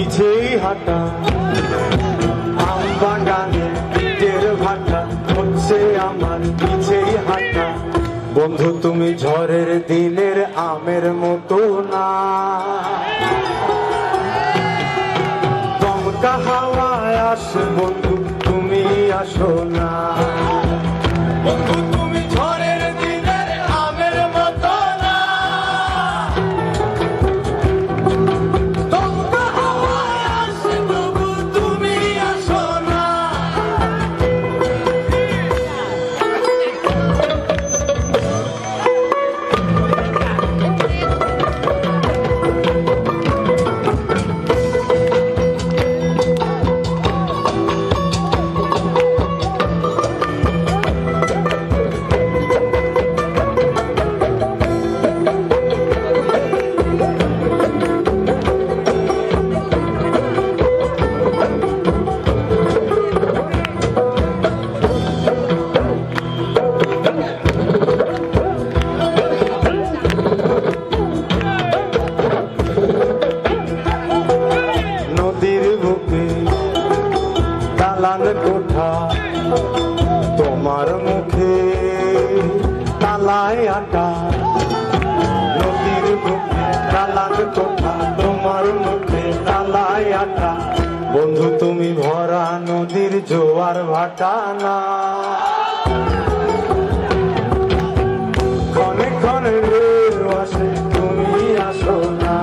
পিছেই হাঁটা, আম বাগানে ইটের ভাটা হচ্ছে আমার পিছেই হাঁটা। বন্ধু তুমি ঝড়ের দিনের আমের মতো না, দমকা হাওয়ায় আসে বন্ধু তুমি আসো না। বন্ধু তুমি ঝড়ের দিনের আমের মতো না, দমকা হাওয়ায় আসে তবু তুমি আসো না। দালান কোঠা তোমার মুখে তালায় আটা, নদীর বুকে দালান কোঠা তোমার মুখে তালায় আটা। বন্ধু তুমি ভরা নদীর জোয়ার ভাটা না, ক্ষণে ক্ষণে ঢেউ আসে তুমি আসো না।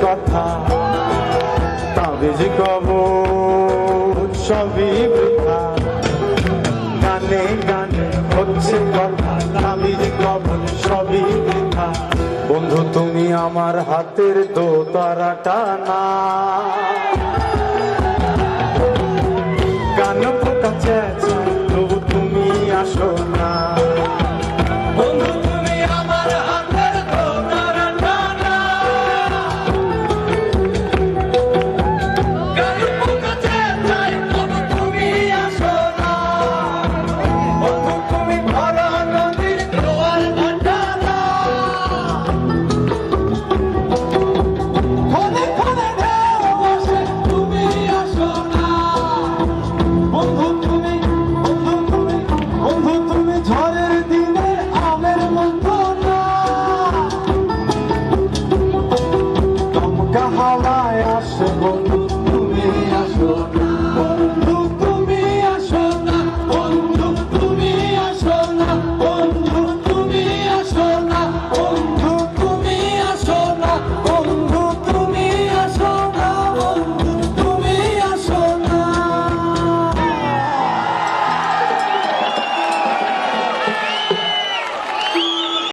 কথা তাবিজ কবজ সবই বৃথা, গানে গানে হচ্ছে কথা তাবিজ কবজ সবই বৃথা। বন্ধু তুমি আমার হাতের দোতারাটা না, গান পোকা চেঁচা তবু তুমি আসো না। বন্ধু তুমি আমার হাতের দোতারাটা না, গান পোকা চেঁচাই তবু তুমি আসো না। বন্ধু তুমি ভরা নদীর জোয়ার ভাটা না, ক্ষণে ক্ষণে ঢেউ আসে তুমি আসো না। বন্ধু তুমি ঝড়ের দিনে আমের মতো না, দমকা হাওয়ায় আসে বন্ধু